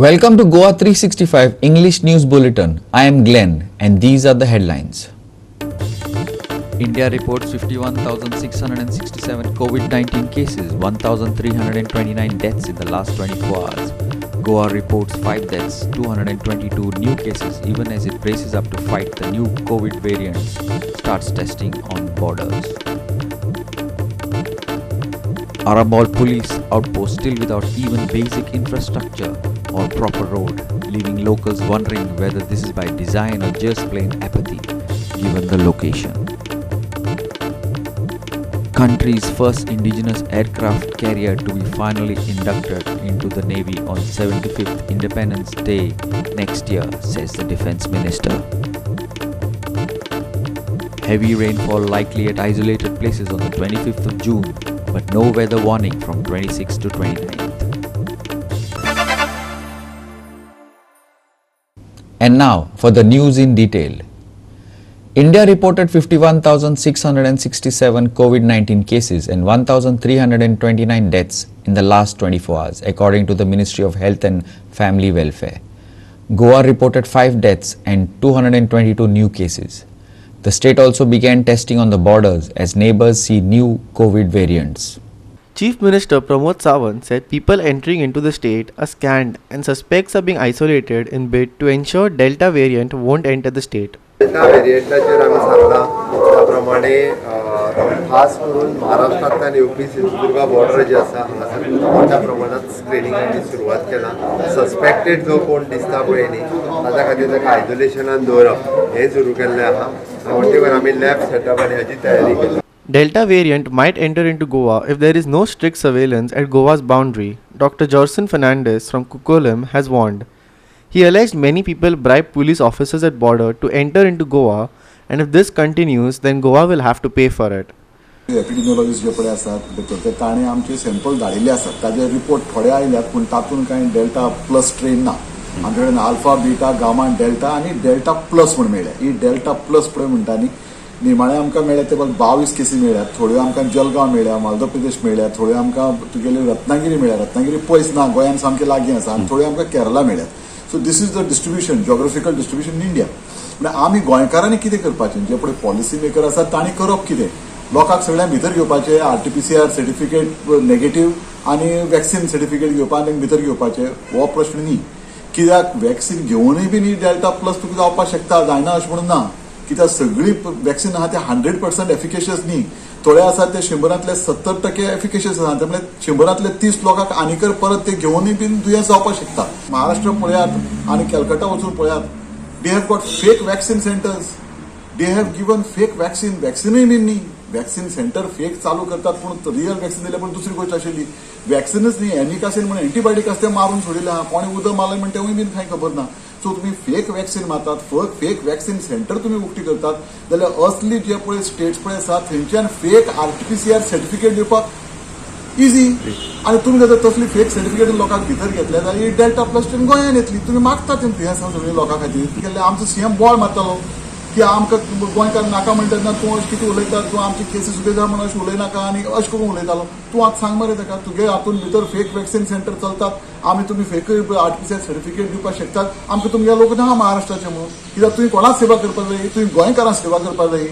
Welcome to Goa 365 English News Bulletin. I am Glenn and these are the headlines. India reports 51,667 COVID-19 cases, 1,329 deaths in the last 24 hours. Goa reports 5 deaths, 222 new cases even as it braces up to fight the new COVID variants, starts testing on borders. Arambol police outpost still without even basic infrastructure or proper road, leaving locals wondering whether this is by design or just plain apathy, given the location. Country's first indigenous aircraft carrier to be finally inducted into the Navy on 75th Independence Day next year, says the Defence Minister. Heavy rainfall likely at isolated places on the 25th of June, but no weather warning from 26th to 29th. And now for the news in detail. India reported 51,667 COVID-19 cases and 1,329 deaths in the last 24 hours, according to the Ministry of Health and Family Welfare. Goa reported 5 deaths and 222 new cases. The state also began testing on the borders as neighbors see new COVID variants. Chief Minister Pramod Sawant said people entering into the state are scanned and suspects are being isolated in bid to ensure Delta variant won't enter the state. Delta variयंटाचेर आमी सांगला त्या प्रमाणे खास करून महाराष्ट्रांतल्यान येवपी Sindhudurg border जे आसा हांगासर मोठ्या प्रमाणात स्क्रिनिंगाची सुरवात केला. सस्पेक्टेड जो कोण दिसता पळय न्ही ताच्या खातीर ताका आयसोलेशनान दवरप हें सुरू केल्लें आहा. म्हणटकीर आमी लॅब सेटअप आनी हाची तयारी केली. Delta variant might enter into Goa if there is no strict surveillance at Goa's boundary, Dr. Jorson Fernandez from Kukolam has warned. He alleged many people bribe police officers at border to enter into Goa, and if this continues, then Goa will have to pay for it. Epidemiologist जे पळय आसात भितर ताणें आमचे sample धाडिल्ले आसात. ताजे report थोडे आयल्यात पूण तातूंत कांय डेल्टा प्लस स्ट्रेन ना. आमचे कडेन अल्फा बीटा गामा डेल्टा आनी डेल्टा प्लस म्हूण मेळ्ळे. ही डेल्टा प्लस पळय म्हणटा न्ही निमाणे आमकां मेळ्ळे ते 22 केसी मेळ्ळ्यात. थोड्यो आमकां जलगांव मेळ्ळ्या, मालदो प्रदेश मेळ्ळ्या, थोड्यो आमकां तुगेले रत्नागिरी मेळ्ळ्या. रत्नागिरी पयस ना, गोंयान सामकें लागीं आसा. आनी थोड्यो आमकां केरला मेळ्ळ्यात. So this is the distribution, geographical distribution in India. म्हणजे आमी गोंयकारांनी कितें करपाचें, जे पळय पॉलिसी मेकर आसात तांणी करप कितें, लोकांक सगळ्यांक भितर घेवपाचें, RT-PCR सर्टिफिकेट नेगेटीव आनी वॅक्सिन सर्टिफिकेट घेवपाक तांकां भितर घेवपाचें, हो प्रश्न न्ही. कित्याक वॅक्सिन घेवनूय बी न्ही डेल्टा प्लस तुका जावपाक शकता, जायना अशें म्हणून ना. कित्याक सगळी वॅक्सिन आहा ते 100% एफिकेशियस न्ही. थोडे आसात ते 100तले 70% एफिकेशियस आसा. त्यामुळे 100तले 30 लोकांक आनीकर परत ते घेवनूय बीन दुयेंस जावपाक शकता. महाराष्ट्र पळयात आनी कॅलकटा वचून पळयात. They have got fake vaccine centres. They have given fake vaccine. वॅक्सिनूय बीन न्ही. वॅक्सिन सेंटर फेक चालू करतात पूण रियल वॅक्सिन दिल्या पण दुसरी गोष्ट आशिल्ली. वॅक्सिनच न्ही, एनिकासीन म्हणून एंटीबायोटीक आसा ते मारून सोडिल्ले आहा. कोणी उदक मारलें म्हणून तेवूय बीन कांय खबर ना. सो तुम्ही फेक वॅक्सिन मारतात, फेक वॅक्सिन सेंटर तुम्ही उक्ती करतात जाल्यार असली जे पळय स्टेट्स पळय आसात थंयच्यान फेक RT-PCR सर्टिफिकेट दिवपाक इजी. आनी तुमी जर तसली फेक सर्टिफिकेट लोकांक भितर घेतले जाल्यार डेल्टा प्लस गोंयान येतली. तुमी मागतात तें फ्री आसा सगळ्या लोकां खातीर. केल्ले आमचो CM बॉल मारतालो की आमकां गोंयकार नाका म्हणटा तेन्ना तूं अशें कितें उलयता, तूं आमची केसीस उलयता म्हणून अशें उलयनाका आनी अशें करून उलयतालो. तूं आतां सांग मरे ताका तुगे हातून भितर फेक वॅक्सिन सेंटर चलतात, आमी तुमी फेक RT-PCR सर्टिफिकेट दिवपाक शकतात. आमकां तुमगे लोक ना महाराष्ट्राचे म्हणून. कित्याक तुवें कोणाच सेवा करपाक जाय, तुवें गोंयकारांक सेवा करपाक जाय.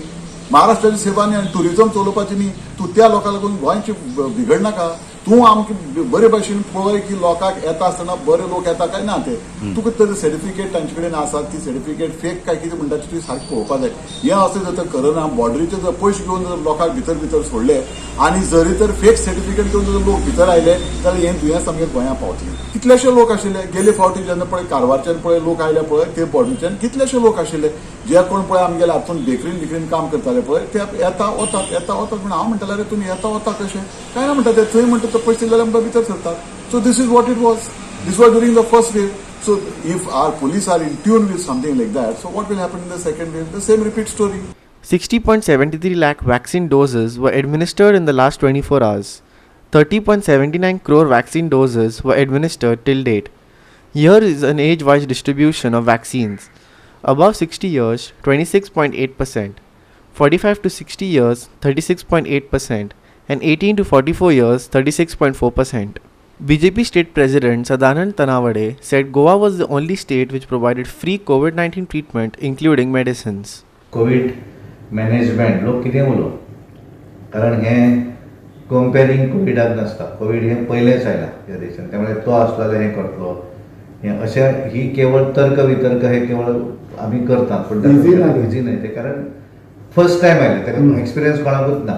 महाराष्ट्राची सेवा न्ही आनी टुरिझम चलोवपाची न्ही. तूं त्या लोकांक लागून गोंयची बिगडनाका. तूं आमकां बरे भशेन पळय की लोकांक येता आसतना बरे लोक येता काय ना ते. तुका तर सर्टिफिकेट तांचे कडेन आसा ती सर्टिफिकेट फेक काय कितें म्हणटा तुवें सारकें पळोवपाक जाय. हें अशें जर करना, बॉर्डरीचे जर पयशे घेवन जर लोकांक भितर सोडले आनी जरी तर फेक सर्टिफिकेट घेवन जर लोक भितर आयले जाल्यार हें दुयेंस आमगे गोंयांत पावतलें. कितलेशे लोक आशिल्ले गेले फावटी जेन्ना पळय कारवारच्यान पळय लोक आयले पळय ते बॉर्डरीच्यान कितलेशे लोक आशिल्ले जे कोण पळय आमगेले हातून बेकरीन काम करताले पळय ते येता वतात म्हणून हांव म्हणटाले अरे तुमी येता वता कशें काय ना म्हणटा ते थंय म्हणटा तो पयशे दिल्यार आमकां भितर सरतात. So this is what it was. This was during the first wave. So if our police are in tune with something like that, so what will happen in the second wave? The same repeat story. 60.73 lakh vaccine doses were administered in the last 24 hours. 30.79 crore vaccine doses were administered till date. Here is an age-wise distribution of vaccines. Above 60 years, 26.8%. 45 to 60 years, 36.8%. And 18 to 44 years, 36.4%. BJP State President Sadanand Tanawade said Goa was the only state which provided free COVID-19 treatment, including medicines. Covid management लोक कितें उलो कारण हें कंपेरींग कोविडाक नासता Covid हें पयलेंच आयलां ह्या देशांत त्यामुळे तो आसलो जाल्यार हें करतलो हें अशें ही केवळ तर्क वितर्क हे केवळ आमी करतात पूण इजी न्हय तें कारण फर्स्ट टायम आयलें ताका एक्सपिरियन्स कोणाकूच ना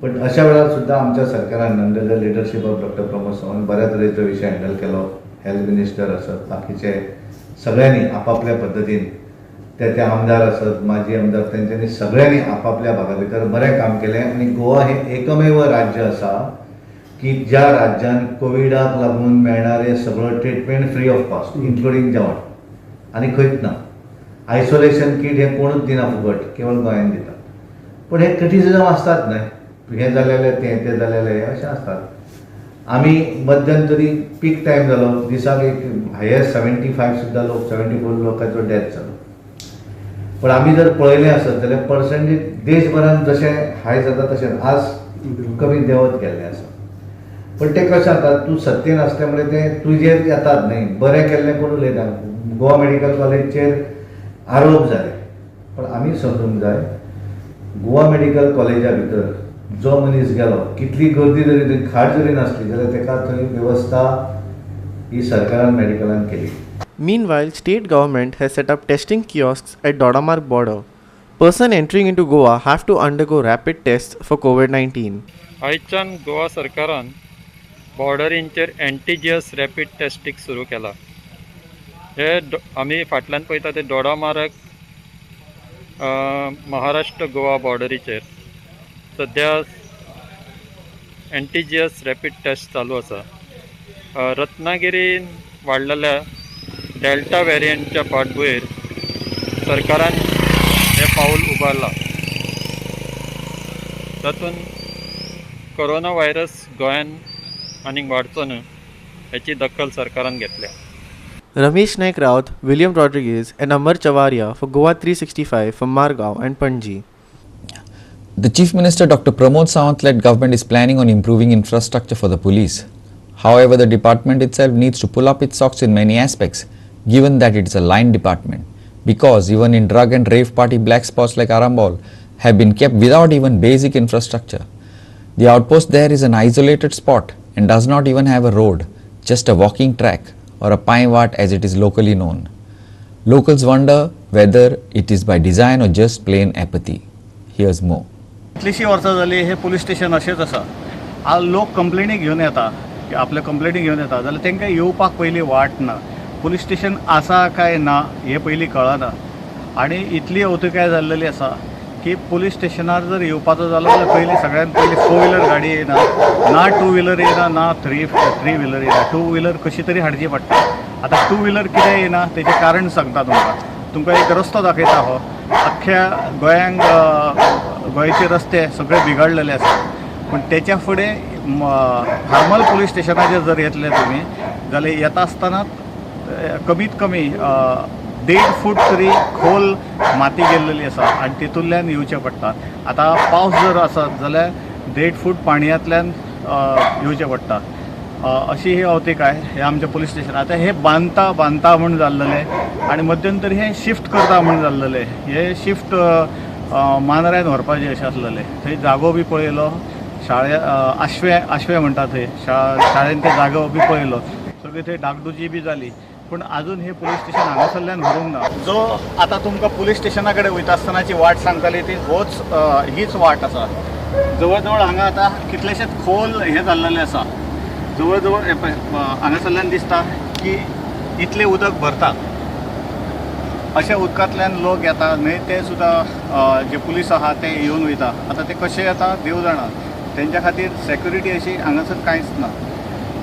पण अशा वेळार सुद्दां आमच्या सरकारान under the leadership of doctor Pramod Sawant बऱ्या तरेचो विशय हँडल केलो हेल्थ मिनिस्टर आसत बाकीचे सगळ्यांनी आपापल्या पद्दतीन ते आमदार असत माजी आमदार तेंच्यांनी सगळ्यांनी आपापल्या भागा भितर बरें काम केलें आनी गोवा हें एकमेव राज्य आसा की ज्या राज्यान कोविडाक लागून मेळणारे सगळो treatment free of cost including जेवण आनी खंयच ना आयसोलेशन किट हें कोणूच दिना फुकट केवळ गोंयांत दितात पूण हे क्रिटिसिजम आसतात न्हय हें जालेलें तें जालेलें अशें आसतात आमी मध्यंतरी पीक टायम जालो दिसाक एक हायेस्ट 75 सुद्दां लोक 74 लोकांचो डेथ जालो पण आमी जर पळयलें आसत जाल्यार पर्संटेज देशभरान जशें हाय जाता तशें आज कमी देंवत गेल्लें आसा पण तें कशें जाता तूं सत्तेन आसल्या मुळे तें तुजेर येतात न्हय बरें केल्लें कोण उलयता गोवा मेडिकल कॉलेजचेर आरोप जाले पण आमी समजूंक जाय गोवा मेडिकल कॉलेजा भितर जो मनीस गेलो कितली गर्दी जरी थंय खाट जरी नासली जाल्यार तेका थंय वेवस्था ही सरकारान मेडिकलान केली. Meanwhile, state government has set up testing kiosks at Dodamarg border. Person entering into Goa have to undergo rapid tests for COVID-19. आयच्यान गोवा सरकारान बॉर्डरींचेर एंटीजियस रॅपीड टेस्टिंग सुरू केला. हे आमी फाटल्यान पळयता ते दोडामार्ग महाराष्ट्र गोवा बॉर्डरीचेर सद्या एंटीजियस रॅपीड टेस्ट चालू आसा. रत्नागिरीन वाडलेल्या डेल्टा वेरियंटच्या फाटभुंयेर सरकारान हे पाऊल उबारला. तातूंत कोरोना व्हायरस गोंयांत आनीक वाडचो न्हय हेची दखल सरकारान घेतल्या. Ramesh Naik Raut, William Rodriguez, and Amar Chavaria for Goa 365 from Margao and Panji. The Chief Minister Dr. Pramod Sawant-led government is planning on improving infrastructure for the police. However, the department itself needs to pull up its socks in many aspects, given that it is a line department, because even in drug and rave party black spots like Arambol have been kept without even basic infrastructure. The outpost there is an isolated spot and does not even have a road, just a walking track or a pine wart as it is locally known. Locals wonder whether it is by design or just plain apathy. Here's more. कितलींशीं वर्सां जालीं हे police station अशेंच आसा. आज लोक कंप्लेनी घेवन येता की आपले कंप्लेनी घेवन येता जाल्यार तांकां येवपाक पयलीं वाट ना. पुलीस स्टेशन आसा काय ना हे पयलीं कळना आनी इतली अवतिकाय जाल्लेली आसा की पुलीस स्टेशनार जर येवपाचो जालो जाल्यार पयलीं सगळ्यान पयलीं 4 व्हिलर गाडी येना ना 2 व्हिलर येना ना 3 व्हिलर येना. 2 व्हिलर कशी तरी हाडची पडटा. आतां 2 व्हिलर कित्याक येना तेजें कारण सांगता तुमकां एक रस्तो दाखयता हो. अख्ख्या गोंयांक गोंयचे रस्ते सगळे बिगडलेले आसा पूण तेच्या फुडें हार्मल पुलीस स्टेशनाचेर जर येतले तुमी जाल्यार येता आसतना कमीत कमी 1.5 फूट तरी खोल माती गेल्लेली आसा आनी तितूंतल्यान येवचें पडटा. आतां पावस जर आसत जाल्यार 1.5 फूट पाणयांतल्यान येवचें पडटा. अशी ही अवतिकाय हे आमचे पुलीस स्टेशन. आतां हे बांदता म्हूण जाल्लेलें आनी मध्यंतरी हें शिफ्ट करता म्हूण जाल्लेलें. हे शिफ्ट मांद्र्यान व्हरपाचें अशें आसलेलें. थंय जागो बी पळयलो शाळे आशवे म्हणटा थंय शाळेन ते जागो बी पळयलो सगळी थंय डागडुजी बी जाली पूण आजून हे पुलीस स्टेशन हांगासरल्यान व्हरूंक ना. जो आतां तुमकां पुलीस स्टेशना कडेन वयता आसतनाची वाट सांगताली ती हीच वाट आसा. जवळ जवळ हांगा आतां कितलेशेच खोल हें जाल्लेलें आसा. जवळ जवळ हांगासरल्यान दिसता की इतलें उदक भरता. अशा उदकांतल्यान लोक येता न्हय ते सुद्दां जे पुलीस आहा ते येवन वयता. आतां ते कशे येता देव जाणा. तेंच्या खातीर सेक्युरिटी अशी हांगासर कांयच ना.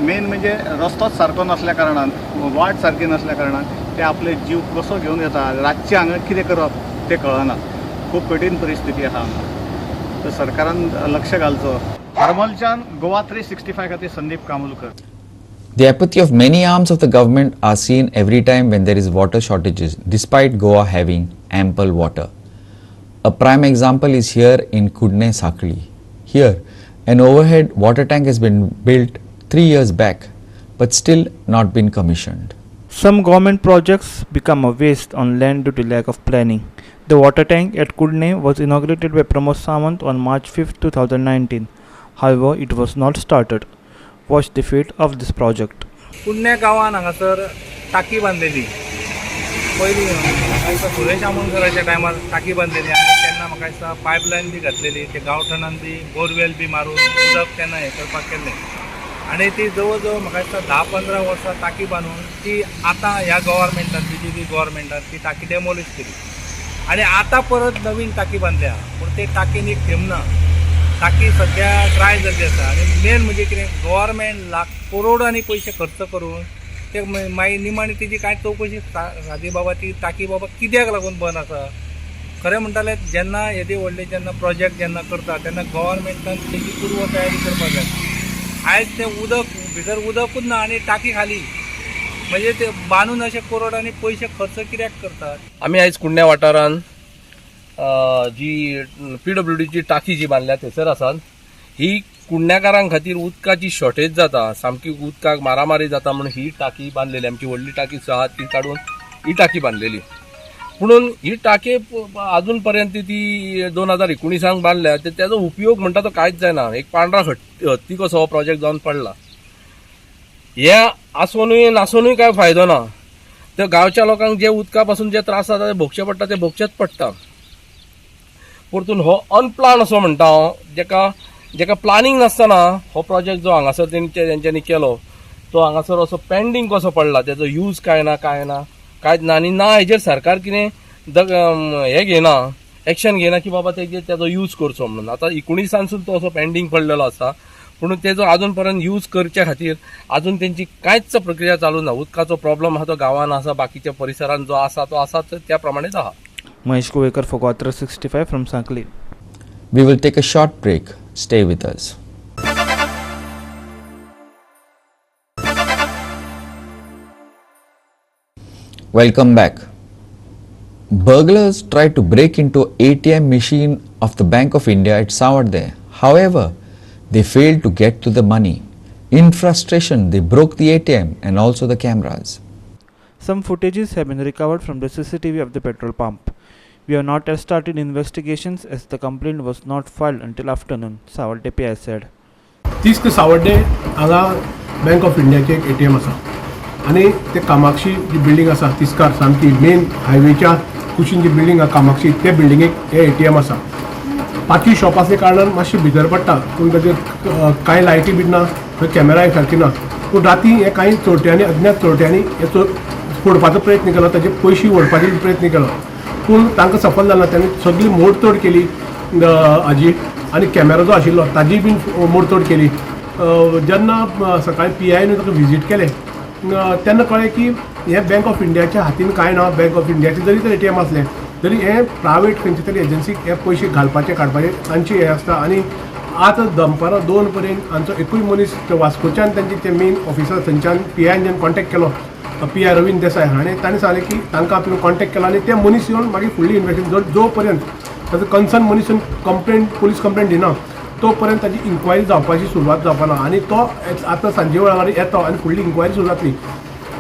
मेन म्हणजे रस्तोच सारको नसल्या कारणान वाट सारकी नसल्या कारणान ते आपले जीव कसो घेवन येता. रातचे हांगा कितें करप तें कळना. खूब कठीण परिस्थिती आसा हांगा. तर सरकारान लक्ष घालचो. हरमलच्यान गोवा 365 खातीर Sandeep Kamulkar. The apathy of many arms of the government are seen every time when there is water shortages, despite Goa having ample water. A prime example is here in Kudne Sakli. Here, an overhead water tank has been built 3 years back, but still not been commissioned. Some government projects become a waste on land due to lack of planning. The water tank at Kudne was inaugurated by Pramod Samant on March 5, 2019. However, it was not started. Watch the fate of this project. पुण्या गांवान हांगासर टाकी बांदलेली पयलीं म्हाका दिसता सुरेश आमोणकराच्या टायमार टाकी बांदलेली आनी तेन्ना म्हाका दिसता पायपलायन बी घातलेली ते गांवठणान बी बोरवेल बी मारून उदक तेन्ना हें करपाक केल्लें आनी ती जवळ जवळ म्हाका दिसता 10-15 वर्सां टाकी बांदून ती आतां ह्या गव्हर्मेंटान BJP गव्हर्मेंटान ती टाकी डेमोलिश केली आनी आतां परत नवीन टाकी बांदल्या पूण ते टाकीन एक थेंब ना टाकी सध्या ड्राय जाल्ली आसा आनी मेन म्हणजे कितें गव्हर्मेंट करोडांनी पयशे खर्च करून ते मागीर निमाणी तेजी कांय चवकशी सादी बाबा ती टाकी बाबा कित्याक लागून बंद आसा खरें म्हणटाले जेन्ना येदे व्हडले जेन्ना प्रोजेक्ट जेन्ना करता तेन्ना गव्हर्मेंटान तेजी पूर्व तयारी करपाक जाय आयज तें उदक भितर उदकूच ना आनी टाकी खाली म्हणजे ते बांदून अशे करोडांनी पयशे खर्च कित्याक करतात आमी आयज कुंड्या वाठारांत जी PWDची टाकी जी बांदल्या थंयसर आसात ही कुंड्याकारां खातीर उदकाची शॉर्टेज जाता सामकी उदकाक मारामारी जाता म्हणून ही टाकी बांदलेली आमची व्हडली टाकी आहा ती काडून ही टाकी बांदलेली पुणून ही टाकी अजून पर्यंत ती 2019 बांदल्या तेजो उपयोग म्हणटा तो कांयच जायना एक पांढरा हत्ती कसो हो प्रोजेक्ट जावन पडला हे आसूनय नासूनय काय फायदो ना त्या गांवच्या लोकांक जे उदका पासून जे त्रास जाता ते भोगचे पडटा ते भोगचेच पडटा परतून हो अनप्लान असो म्हणटा हांव जेका प्लानिंग नासतना हो प्रोजेक्ट जो हांगासर तेंच्यांनी केलो तो हांगासर असो पेंडींग कसो पडला तेजो यूज कांयच ना आनी ना हेजेर सरकार कितें हें घेना एक्शन घेना की बाबा तेजो यूज करचो म्हणून आतां 19सानसून तो असो पेंडींग पडलेलो आसा पूण तेजो अजून पर्यंत यूज करचे खातीर अजून तेंची कांयच प्रक्रिया चालू ना उदकाचो प्रॉब्लम आहा तो गांवांत आसा बाकीच्या परिसरांत जो आसा तो आसा त्या प्रमाणेच आहा Mahesh Kovekar for Gautra 65 from Sakli. We will take a short break. Stay with us. Welcome back. Burglars tried to break into ATM machine of the Bank of India at Savarde. However, they failed to get to the money. In frustration, they broke the ATM and also the cameras. Some footages have been recovered from the CCTV of the petrol pump. We have not yet started investigations as the complaint was not filed until afternoon, Savarde PI said. तीच सावड्डे हांगा bank of इंडियाचे एक ATM आसा आनी ते कामाक्षी जी building आसा तिस्कार सामकी main हायवेच्या कुशीन जी बिल्डींग आसा कामाक्षी ते बिल्डिंगेक हे ATM आसा पांचवी शॉप असल्या कारणान मातशी भितर पडटा पूण ताचेर कांय लायटी बी ना थंय कॅमेराय सारकी ना पूण राती हे कांय चोरट्यांनी अज्ञात चोरट्यांनी हे फोडपाचो प्रयत्न केलो ताचे पयशे ओडपाचो प्रयत्न केलो पूण तांकां सफल जालें ना त्यांनी सगळी मोडतोड केली हाजी आनी कॅमेरा जो आशिल्लो ताजी बीन मोडतोड केली जेन्ना सकाळी PIन ताका विजीट केलें तेन्ना कळ्ळें की हे बँक ऑफ इंडियाच्या हातीन कांय ना बँक ऑफ इंडियाचे जरी तर ATM आसलें तरी हे प्रायवेट खंयचे तरी एजन्सीक हे पयशे घालपाचे काडपाचे तांची हे आसता आनी आतां दनपारां 2 पर्यंत हांचो एकूय मनीस वास्कोच्यान तांचे ते मेन ऑफिसर थंयच्यान PIन जेन्ना कॉन्टेक्ट केलो PI रवींद्र देसाय हाणें ताणें सांगलें की तांकां आपलो कॉन्टेक्ट केला आनी ते मनीस येवन मागीर फुडली इन्वेस्टिगेशन जो पर्यंत ताजो कन्सर्न मनीस कंप्लेंट पुलीस कंप्लेंट दिना तो पर्यंत ताजी इन्क्वायरी जावपाची सुरवात जावपाना आनी तो आतां सांजे वेळार येतो आनी फुडली इन्क्वायरी सुरू जातली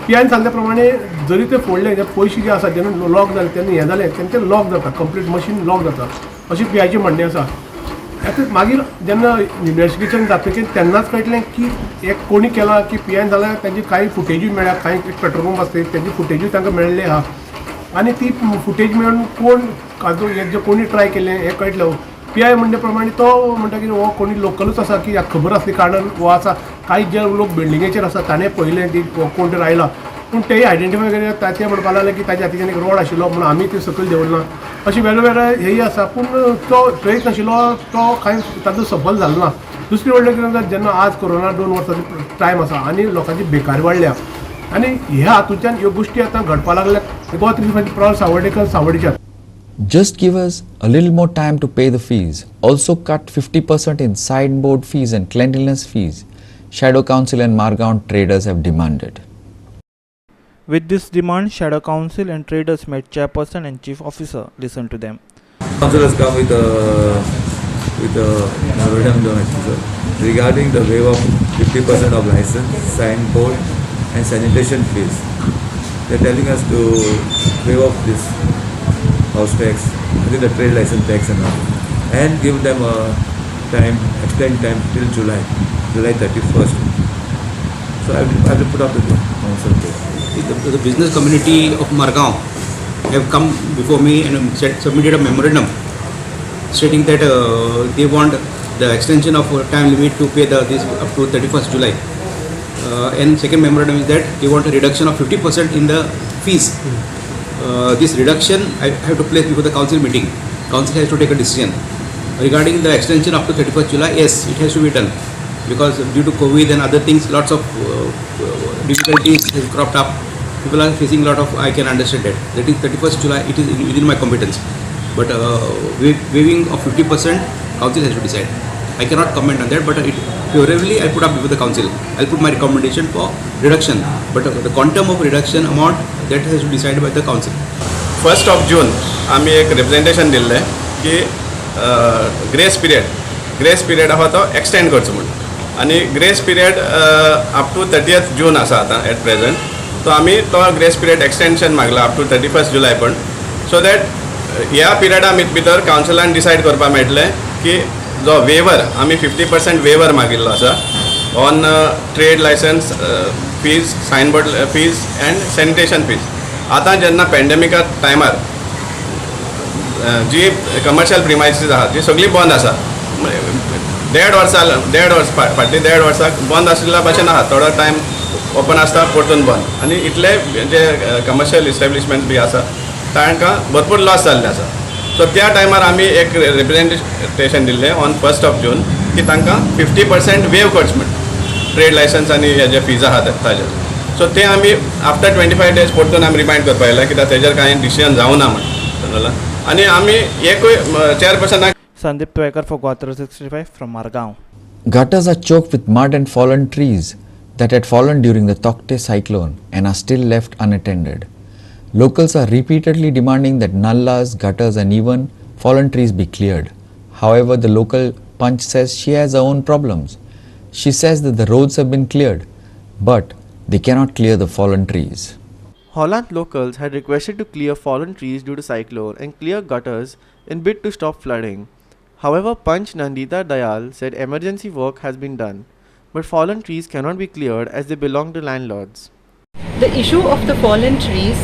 PIन सांगल्या प्रमाणे जरी ते फोडले ते पयशे जे आसा जेन्ना लॉक जाले तेन्ना हें जालें तेन्ना ते लॉक जाता कंप्लीट मशीन लॉक जाता अशें PIचें म्हणणें आसा मागीर जेन्ना इन्वेस्टिगेशन जातकीर तेन्नाच कळटलें की एक कोणी केला की PIन जाल्यार तांची कांय फुटेजूय मेळ्ळ्या कांय पेट्रोल पंप आसता तेजी फुटेजूय तांकां मेळ्ळेली आहा आनी ती फुटेज मेळून कोण काजू हे जे कोणी ट्राय केलें हें कळटलें PI म्हणणे प्रमाणे तो म्हणटा की हो कोणी लोकलूच आसा की ह्याक खबर आसली कारणान हो आसा कांय जे लोक बिल्डिंगेचेर आसा ताणें पयलें ती कोण तरी आयला पूण तेय आयडेंटिफाय केलें ताचें म्हणपाक लागलें की ताच्या हातीच्यान एक रोड आशिल्लो म्हणून आमी ते सकयल देंवरना अशी वेगवेगळे हेय आसा पूण तो ट्रेस नाशिल्लो तो कांय ताचो सफल जालो ना दुसरी व्हडलें कितें जाता जेन्ना आज कोरोना 2 वर्सांचो टायम आसा आनी लोकांची बेकारी वाडल्या आनी ह्या हातूंतल्यान ह्यो गोश्टी आतां घडपाक लागल्या गोवा 365 प्रॉल सावड्डेकर सावड्डेच्यान Just give us a little more time to pay the fees. Also cut 50% in signboard fees and cleanliness fees. Shadow Council and Margaunt traders have demanded. With this demand, Shadow Council and traders met chairperson and chief officer. Listen to them. Council has come with with Madam Officer regarding the waiver of 50% of license, signboard and sanitation fees. They are telling us to waive off this house tax, I think the trade license tax and all, and give them a time, extend time till July 31st. So I will put up the council there. The business community of Margaon have come before me and submitted a memorandum stating that they want the extension of time limit to pay this up to 31st July. And second memorandum is that they want a reduction of 50% in the fees. This reduction I have to place before the council meeting. Council has to take a decision. Regarding the extension up to 31st July, yes, it has to be done. Because due to COVID and other things, lots of difficulties have cropped up. People are facing a lot of, I can understand that. That is 31st July, it is within my competence. But waiving of 50%, council has to decide. I cannot comment on that, but favorably I put up before the council. I'll put my recommendation for reduction. But the quantum of reduction amount, that has to be decided by the council. 1st of June, आम्ही एक representation दिल्ले की grace period आहा तो extend करचो म्हणून आणि grace period up to 30th June आसा आता एट प्रेझेंट. तो आम्ही तो ग्रेस पिरियड एक्सटेंशन मागला अप टू 31st July पण, सो दॅट ह्या पिरियडा भितर कावन्सिलान डिसायड करपा मेळटलें की जो वेवर आम्ही 50% वेवर मागिल्लो आसा on trade licence fees, signboard fees end sanitation fees. आतां जेन्ना पॅन्डेमिका टायमार जी कमर्शियल प्रिमायसीस आहा ती सगळी बंद आसा. देड वर्सां बंद आशिल्ल्या भशेन आहा. थोडो टायम ओपन आसता, परतून बंद. आनी इतले जे कमर्शियल इस्टॅब्लिशमेंट बी आसा तांकां भरपूर लॉस जाल्ले आसा. सो त्या टायमार आमी एक रिप्रेझेंटेशन दिल्लें ऑन 1st of June की तांकां 50% वेव करचें म्हणून ट्रेड लायसन्स आनी हे जे फीज आहा ताजेर. सो ते आमी आफ्टर 25 days परतून आमी रिमायंड करपा येयला कित्याक तेजेर कांय डिसिजन जावं ना म्हणून. आनी आमी एकूय चेअरपर्सनाक. Sandeep Twekar for Guwahati 65 from Margaon. Gutters are choked with mud and fallen trees that had fallen during the Taukte cyclone and are still left unattended. Locals are repeatedly demanding that nallas, gutters and even fallen trees be cleared. However, the local Punch says she has her own problems. She says that the roads have been cleared, but they cannot clear the fallen trees. Holland locals had requested to clear fallen trees due to cyclone and clear gutters in bid to stop flooding. However, Punch Nandita Dayal said emergency work has been done, but fallen trees cannot be cleared as they belong to landlords. The issue of the fallen trees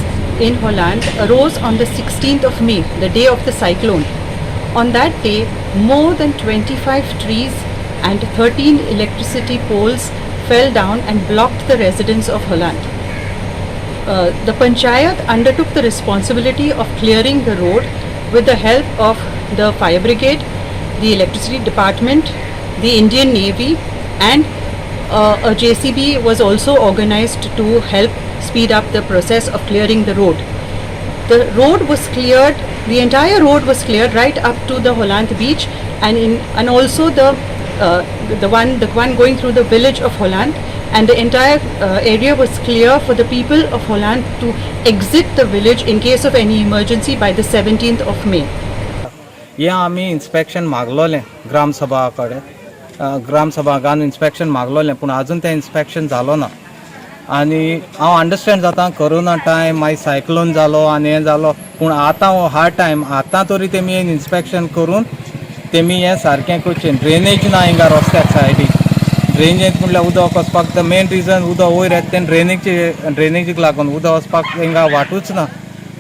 in Holland arose on the 16th of May, the day of the cyclone. On that day, more than 25 trees and 13 electricity poles fell down and blocked the residents of Holland. The Panchayat undertook the responsibility of clearing the road with the help of the fire brigade, the electricity department, the Indian Navy, and a JCB was also organized to help speed up the process of clearing the road. The road was cleared, the entire road was cleared right up to the Holland beach, and also the one going through the village of Holland, and the entire area was clear for the people of Holland to exit the village in case of any emergency by the 17th of May. हे आम्ही inspection मागलोलें ग्रामसभा कडेन, ग्रामसभागान inspection मागलोलें पूण आजून तें inspection जालो ना. आनी हांव अंडरस्टँड जाता कोरोना टायम मागीर सायक्लोन जालो आनी हें जालो, पूण आतां हो हार्ड टायम, आतां तरी तेमी येवन इन्स्पेक्शन करून तेमी हें सारकें करचें. ड्रेनेज ना हिंगा रस्त्याक सायडीक. ड्रेनेज म्हणल्यार उदक वचपाक द मेन रिजन उदक वयर येता तें ड्रेनेजीक लागून उदक वचपाक हिंगा वाटूच ना.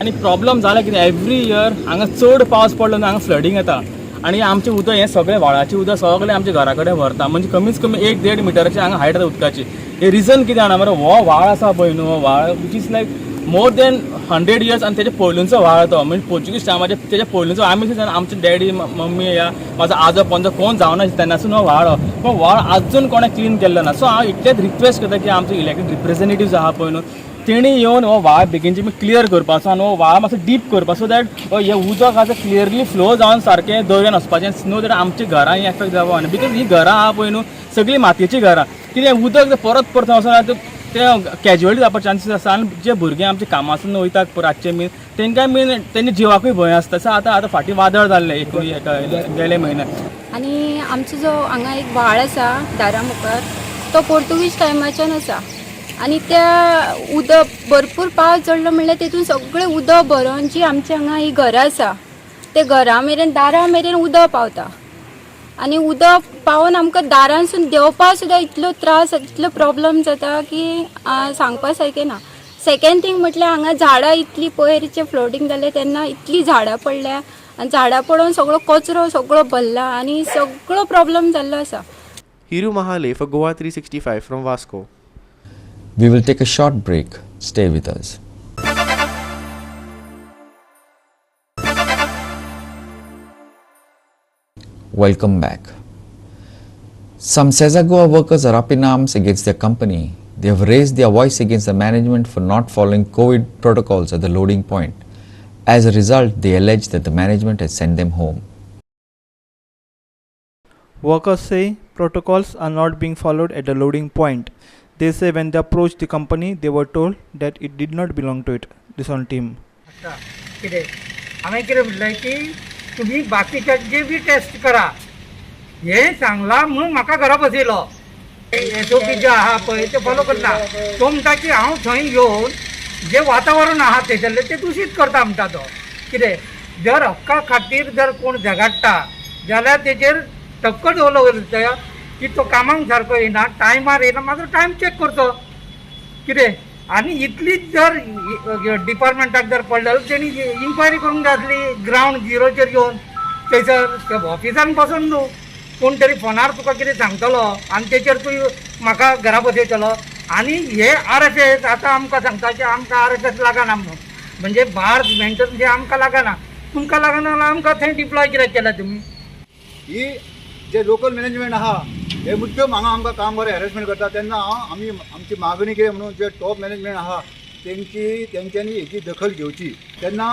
आनी प्रॉब्लम जाला कितें, एवरी इयर हांगा चड पावस पडलो ना हांगा फ्लडींग येता आनी आमचें उदक हें सगळें व्हाळाचें उदक सगळें आमच्या घरा कडेन व्हरता. म्हणजे कमीच कमी 1-1.5 मिटराची हांगा हायट उदकाची. हे रिजन कितें जाणा मरे, हो व्हाळ आसा पळय न्हू, हो व्हाळ which is like more than 100 years आनी तेजे पयलूंचो व्हाळ तो. म्हणजे पोर्चुगीज टायमाचे तेजे पयलूंचो. आमी जेन्ना आमचे डॅडी मम्मी या म्हाजो आजो पंजो कोण जावना तेन्नासून हो व्हाळ, पूण व्हाळ आजून कोणें क्लीन केल्लो ना. सो हांव इतलेंच रिक्वेस्ट करता की आमचे इलेक्टेड रिप्रेझेंटेटिव्स आहा पळय न्हू, तेणी येवन हो व्हाळ बेगीनचे क्लियर करपाचो आनी हो व्हाळ मातसो डीप करपाचो, सो दॅट हे उदक आसा क्लियरली फ्लो जावन सारकें दर्यान वचपाचें, नो दॅट आमची घरां एफेक्ट जावं. आनी बिकॉज ही घरां आहा पळय न्हू सगळीं मातयेची घरां, कितें उदक परत वचना ते ते कॅज्युअली जावपाचे चान्सीस आसा आनी जे भुरगे आमचे कामासून वयतात रातचे बीन तांकां बीन तेंच्या जिवाकूय भंय आसता सो आतां फाटीं वादळ जाल्लें गेले म्हयन्यात. आनी आमचो जो हांगा एक व्हाळ आसा दारा मुखार तो पोर्तुगीज टायमाच्यान आसा आनी त्या उदक भरपूर पावस चडलो म्हणल्यार तेतून सगळें उदक भरोन जी आमची हांगा ही घरां आसा ते घरा मेरेन दारा मेरेन उदक पावता आनी उदक पावून आमकां दारांसून देंवपा सुद्दां इतलो त्रास इतलो प्रॉब्लम जाता की सांगपा सारकें ना. सेकंड थिंग म्हटल्यार हांगा झाडां इतली पयरचे फ्लोटींग जाले तेन्ना इतली झाडां पडल्या आनी झाडां पडोवन सगळो कचरो सगळो भरला आनी सगळो प्रॉब्लम जाल्लो आसा. Hiru Mahale for Goa 365 from Vasco. We will take a short break. Stay with us. Welcome back. Some Seza Goa workers are up in arms against their company. They have raised their voice against the management for not following COVID protocols at the loading point. As a result, they allege that the management has sent them home. Workers say protocols are not being followed at the loading point. They say when they approached the company, they were told that it did not belong to it. This on team. हांवें कितें म्हणलें की तुमी बाकीचे बी taste करा हे सांगला म्हणून म्हाका घरा बसयलो SOP जे आहा पळय ते फॉलो करता तो म्हणटा की हांव थंय येवन जे वातावरण आहा थंयसरलें ते दूशीत करता म्हणटा तो कितें जर हक्का खातीर जर कोण झगडटा जाल्यार तेजेर टक्क दवरलो की तो कामाक सारको येना टायमार येना मात्र टायम चॅक करचो कितें आनी इतलीच जर डिपार्टमेंटाक जर पडलेलो तेणी इन्क्वायरी करूंक जाय आसली ग्रावंड झिरोचेर येवन थंयसर ऑफिसान बसून न्हू कोण तरी फोनार तुका कितें सांगतलो आनी तेचेर तूं म्हाका घरा बसयतलो आनी हे RFS आतां आमकां सांगता की आमकां RFS लागना म्हणून म्हणजे बार्स मेंटेन जे आमकां लागना तुमकां लागना जाल्यार आमकां थंय डिप्लॉय कित्याक केला तुमी. ही जे लोकल मॅनेजमेंट आहा हे मुद्दम हांगा आमकां काम बरें हॅरेसमेंट करता तेन्ना आमी आमची मागणी कितें म्हणून जे टॉप मॅनेजमेंट आहा तेंच्यांनी हेची दखल घेवची तेन्ना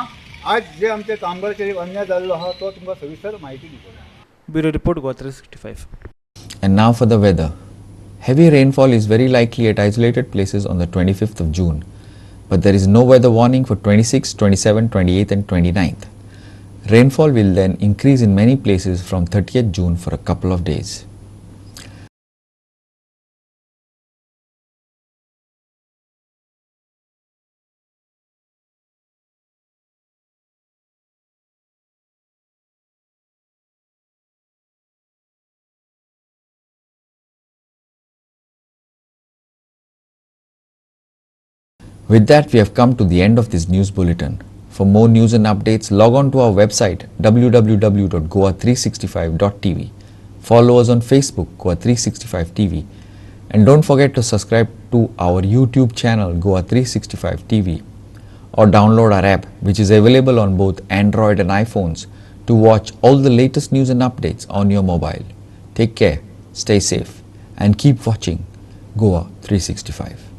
आज जे आमचे कामगाराचेर अन्याय जाल्लो आहा तो तुमकां सविस्तर म्हायती दितलो. Bureau Report Goa 365. And now for the weather. Heavy rainfall is very likely at isolated places on the 25th of June, but there is no weather warning for 26th, 27th, 28th and 29th. Rainfall will then increase in many places from 30th June for a couple of days. With that, we have come to the end of this news bulletin. For more news and updates, log on to our website www.goa365.tv. Follow us on Facebook, Goa365 TV. And don't forget to subscribe to our YouTube channel, Goa365 TV. Or download our app, which is available on both Android and iPhones, to watch all the latest news and updates on your mobile. Take care, stay safe, and keep watching Goa 365.